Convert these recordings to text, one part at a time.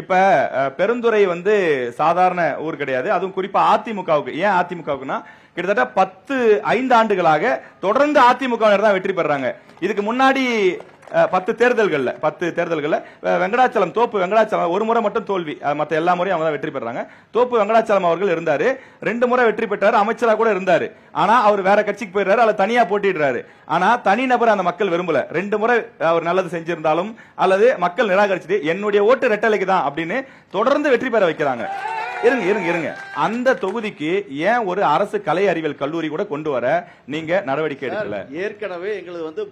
இப்ப பெருந்துறை வந்து சாதாரண ஊர் கிடையாது. அதுவும் குறிப்பா அதிமுகவுக்கு. ஏன் அதிமுகவுக்குன்னா கிட்டத்தட்ட 5 ஆண்டுகளாக தொடர்ந்து அதிமுகவினர் தான் வெற்றி பெறாங்க. இதுக்கு முன்னாடி 10 தேர்தல்கள்ல வெங்கடாச்சலம் தோப்பு வெங்கடாச்சலம் ஒரு முறை மட்டும் தோல்வி, மத்த எல்லா முறையும் அவங்க தான் வெற்றி பெறாங்க. தோப்பு வெங்கடாச்சலம் அவர்கள் இருந்தாரு, 2 முறை வெற்றி பெற்றாரு, அமைச்சரா கூட இருந்தாரு. ஆனா அவர் வேற கட்சிக்கு போயிடுறாரு, அல்ல தனியா போட்டிடுறாரு. ஆனா தனிநபர் அந்த மக்கள் விரும்பல. 2 முறை அவர் நல்லது செஞ்சிருந்தாலும் அல்லது மக்கள் நிராகரிச்சுட்டு என்னுடைய ஓட்டு ரெட்டலைக்கு தான் அப்படின்னு தொடர்ந்து வெற்றி பெற வைக்கிறாங்க. இருங்க அந்த தொகுதிக்கு ஏன் ஒரு அரசு கலை அறிவியல் கல்லூரி கூட கொண்டு வர நீங்க நடவடிக்கை எடுக்கல? ஏற்கனவே எங்களுக்கு வந்து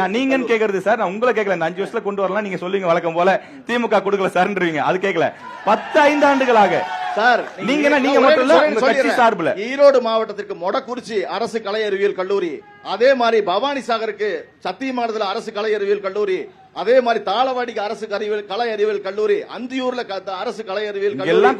நான் நீங்கன்னு கேக்குறது சார், நான் உங்களை கேட்கல. இந்த 5 வருஷத்துல கொண்டு வரலாம் நீங்க சொல்லுங்க, வழக்கம் போல திமுக கொடுக்கல சார்ன்றீங்க, அது கேட்கல. 5 ஆண்டுகளாக சார் நீங்க மட்டும் இல்ல, உங்க கட்சி சார்புல ஈரோடு மாவட்டத்திற்கு மொடக்குறிச்சி அரசு கலை அறிவியல் கல்லூரி, அதே மாதிரி பவானி சாகருக்கு சத்தியமானதுல அரசு கலை அறிவியல் கல்லூரி, அதே மாதிரி தாளவாடிக்கு அரசு கலை அறிவியல் கல்லூரி, அந்தியூர்ல அரசு கலை அறிவியல் கல்லூரி,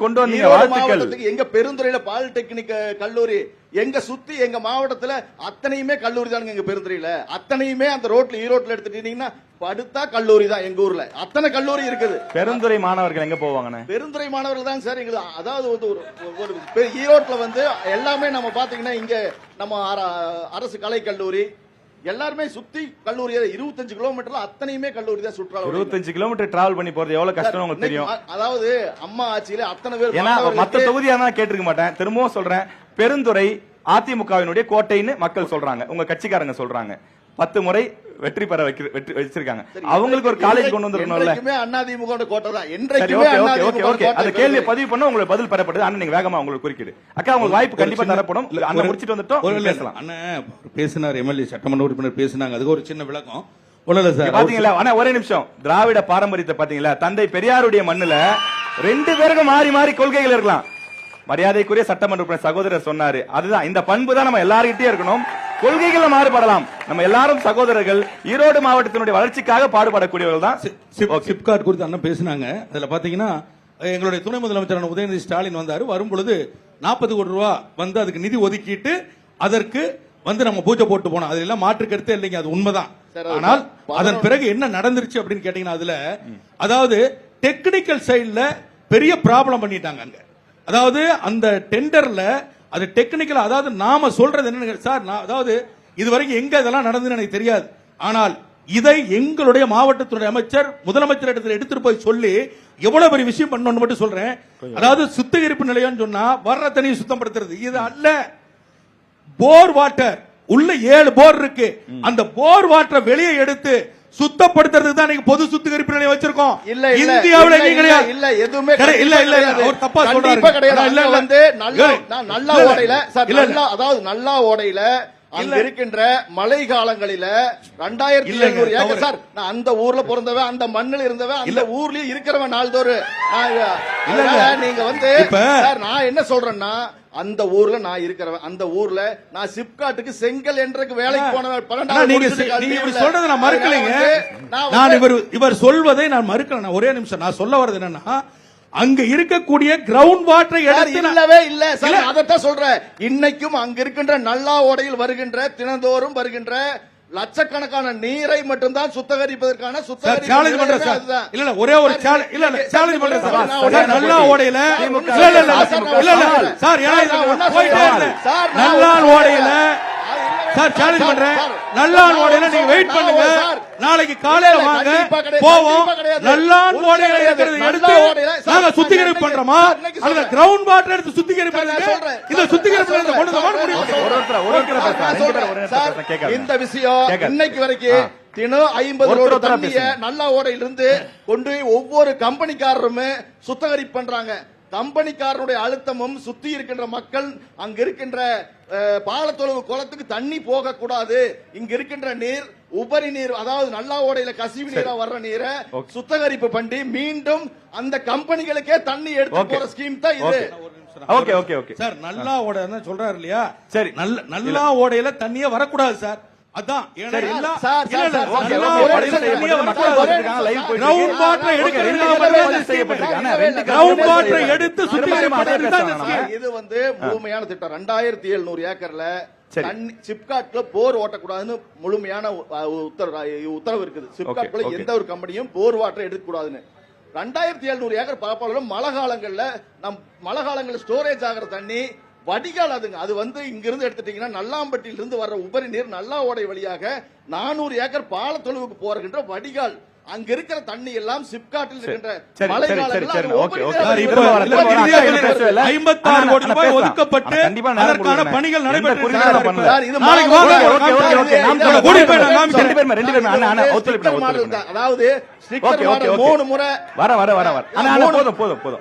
மாவட்டத்துக்கு எங்க பெருந்துறையில பாலிடெக்னிக் கல்லூரி, எங்க சுத்தி எங்க மாவட்டத்துல அத்தனையுமே கல்லூரி தானுங்க. எங்க பெருந்துறையில அத்தனையுமே அந்த ரோட்ல ஈரோட்ல எடுத்துட்டீங்கன்னா படுத்தா கல்லூரி தான். எங்க ஊர்ல அத்தனை கல்லூரி இருக்குது. பெருந்துறை மாணவர்கள் எங்க போவாங்க? பெருந்துறை மாணவர்கள் தான் சார் எங்களுக்கு. அதாவது ஒரு ஈரோட்ல வந்து எல்லாமே நம்ம பாத்தீங்கன்னா இங்க நம்ம அரசு கலை கல்லூரி எல்லாருமே சுத்தி கல்லூரி 25 கிலோமீட்டர்ல அத்தனையுமே கல்லூரி தான். சுற்றுலா 25 கிலோமீட்டர் டிராவல் பண்ணி போறது எவ்வளவு கஷ்டம் உங்களுக்கு தெரியும். அதாவது அம்மா ஆட்சியில அத்தனை பேர், ஏன்னா மத்த தொகுதியா தான் கேட்டிருக்க மாட்டேன். திரும்பவும் சொல்றேன், பெருந்துறை அதிமுகவினுடைய கோட்டைன்னு மக்கள் சொல்றாங்க, உங்க கட்சிக்காரங்க சொல்றாங்க. 10 முறை வெற்றி பெற வச்சிருக்காங்க. அவங்களுக்கு ஒரு காலேஜ் கொண்டு வந்துருக்கணும்ல. அதிமுக கோட்டை தான். அந்த கேள்வியை பதிவு பண்ண உங்களுக்கு பதில் பெறப்பட்டது. அண்ணன் நீங்க வேகமா உங்களுக்கு குறுக்கிடு. அக்கா உங்களுக்கு வாய்ப்பு கண்டிப்பா தரப்படும். அண்ணன் முடிச்சிட்டு வந்துட்டோம் பேசலாம். அண்ணன் பேசினார், எம்எல்ஏ சட்டமன்ற உறுப்பினர் பேசினாங்க, அதுக்கு ஒரு சின்ன விளக்கம். பாத்தீங்களா அண்ணா, ஒரே நிமிஷம். திராவிட பாரம்பரியத்தை பாத்தீங்களா? தந்தை பெரியாருடைய மண்ணுல 2 பேருக்கும் மாறி மாறி கொள்கைகள் இருக்கலாம். மரியாதைக்குரிய சட்டமன்ற உறுப்பினர் சகோதரர் சொன்னாரு, அதுதான் இந்த பண்பு தான் நம்ம எல்லார்கிட்டயும் இருக்கணும். கொள்கைகளை மாறுபடலாம், நம்ம எல்லாரும் சகோதரர்கள். ஈரோடு மாவட்டத்தினுடைய வளர்ச்சிக்காக பாடுபடக்கூடியவர்கள் தான். சிப்காட் குறித்து அண்ணன் பேசினாங்க. அதுல பாத்தீங்கன்னா எங்களுடைய துணை முதலமைச்சரான உதயநிதி ஸ்டாலின் வந்தாரு. வரும்பொழுது 40 கோடி ரூபாய் வந்து அதுக்கு நிதி ஒதுக்கிட்டு அதற்கு வந்து நம்ம பூஜை போட்டு போனோம். அதுல எல்லாம் மாற்று கருத்தே இல்லைங்க, அது உண்மைதான். ஆனால் அதன் பிறகு என்ன நடந்துருச்சு அப்படின்னு கேட்டீங்கன்னா, அதுல அதாவது டெக்னிக்கல் சைடுல பெரிய ப்ராப்ளம் பண்ணிட்டாங்க அங்க. அதாவது அந்த டெண்டர்ல அது டெக்னிக்கல், அதாவது நாம சொல்றது என்ன சார், அதாவது இதுவரைக்கும் எங்க இதெல்லாம் நடந்ததுன்னு எனக்கு தெரியாது. ஆனால் இதை எங்களுடைய மாவட்டத்துடைய அமைச்சர் முதலமைச்சர் இடத்துல எடுத்துட்டு போய் சொல்லி எவ்வளவு பெரிய விஷயம் பண்ணணும்னு மட்டும் சொல்றேன். அதாவது சுத்திகரிப்பு நிலையம் சொன்னா வர்ற தண்ணியை சுத்தப்படுத்துறது, இது அல்ல. போர் வாட்டர் உள்ள 7 போர் இருக்கு, அந்த போர் வாட்டரை வெளியே எடுத்து சுத்தப்படுத்துறதுக்கு தான் நீங்க பொது சுத்திகரிப்பு நிலையம் வச்சிருக்கோம். இந்தியாவுல கிடையாது. இல்ல எதுவுமே இல்ல ஒரு தப்பா சொல்றாரு. இல்ல வந்து நல்ல ஓடையில அதாவது நல்ல ஓடையில அங்க இருக்கின்ற மழை காலங்களில 2700 ஏக்கர் சார். நான் அந்த ஊர்ல பிறந்தவன், அந்த மண்ணில் இருந்தவன், அந்த ஊர்லயே இருக்கிறவன் நாள்தோறும். நீங்க வந்து சார் நான் என்ன சொல்றேன்னா, அந்த ஊர்ல நான் இருக்கிறவன், அந்த ஊர்ல நான் சிப்காட்டுக்கு செங்கல் என்றக்கு வேலைக்கு போனவன். 12 சொல்றதை நான் மறுக்கலைங்க. நான் இவர் சொல்வதை நான் மறுக்கல. ஒரே நிமிஷம், நான் சொல்ல வர்றது என்னன்னா, அங்க இருக்கக்கூடிய கிரவுண்ட் வாட்டரை இல்லவே இல்ல சார். அதைத்தான் சொல்றேன். இன்னைக்கும் அங்க இருக்கின்ற நல்லா ஓடையில் வருகின்ற தினந்தோறும் வருகின்ற லட்சக்கணக்கான நீரை மட்டும்தான் சுத்திகரிப்பதற்கான சேலஞ்ச் பண்றேன் சார். இல்ல ஒரே ஒரு சேலஞ்ச் பண்றேன் சார். நல்லா ஓடையில இல்ல சார், நல்லா ஓடையில சார் சேலஞ்ச் பண்றேன். நல்லான் ஓடையில நீங்க வெயிட் பண்ணுங்க, நாளைக்கு காலையில வாங்க போவோம். நல்லான் ஓடையில இருக்கிறது எடுத்து நாங்க சுத்திகரிப்பு பண்றோமா அல்லது கிரவுண்ட் வாட்டர் எடுத்து சுத்திகரிப்பு பண்ணுங்க. இந்த சுத்திகரிப்பு இந்த விஷயம் இன்னைக்கு வரைக்கும் தினம் 50 ரோடு தண்ணிய நல்ல ஓடையிலிருந்து கொண்டு போய் ஒவ்வொரு கம்பெனிக்காரருமே சுத்திகரிப்பு பண்றாங்க. கம்பெனிக்காரருடைய அழுத்தமும் சுத்தி இருக்கின்ற மக்கள் அங்க இருக்கின்ற பாலத்தொழுவு குளத்துக்கு தண்ணி போக கூடாது, இங்க இருக்கின்ற நீர் உபரி நீர், அதாவது நல்லா ஓடையில கசிவு நீரா வர்ற நீரை சுத்திகரிப்பு பண்ணி மீண்டும் அந்த கம்பெனிகளுக்கே தண்ணி எடுத்து போற ஸ்கீம் தான் இது. Okay okay okay sir. நல்லா ஓடை சொல்றாரு இல்லையா? சரி, நல்லா ஓடையில தண்ணியே வரக்கூடாது சார். அதான் கிரவுண்ட் வாட்டரை எடுத்து இது வந்து முழுமையான திட்டம். 2700 ஏக்கர்ல சிப்காட்ல போர் ஓட்டக்கூடாதுன்னு முழுமையான உத்தரவு இருக்குது. சிப்காட்ல எந்த ஒரு கம்பெனியும் போர் வாட்டரை எடுக்க கூடாதுன்னு. 2700 ஏக்கர் பரப்பளவுல மழை காலங்கள்ல ஸ்டோரேஜ் ஆகிற தண்ணி வடிகால் அதுங்க. அது வந்து இங்கிருந்து எடுத்துட்டீங்கன்னா நல்லாம்பட்டியில இருந்து வர்ற உபரி நீர் நல்லா ஓடை வழியாக 400 ஏக்கர் பாலத்தொழுவுக்கு போகின்ற வடிகால். அங்க இருக்கிற தண்ணி எல்லாம் சிப்காட்டில் இருக்கின்ற மழை காலங்கள்ல 56 கோடி ரூபாய் ஒதுக்கப்பட்டு அதற்கான பணிகள் நடைபெற்று அதாவது 3 முறை வர போதும்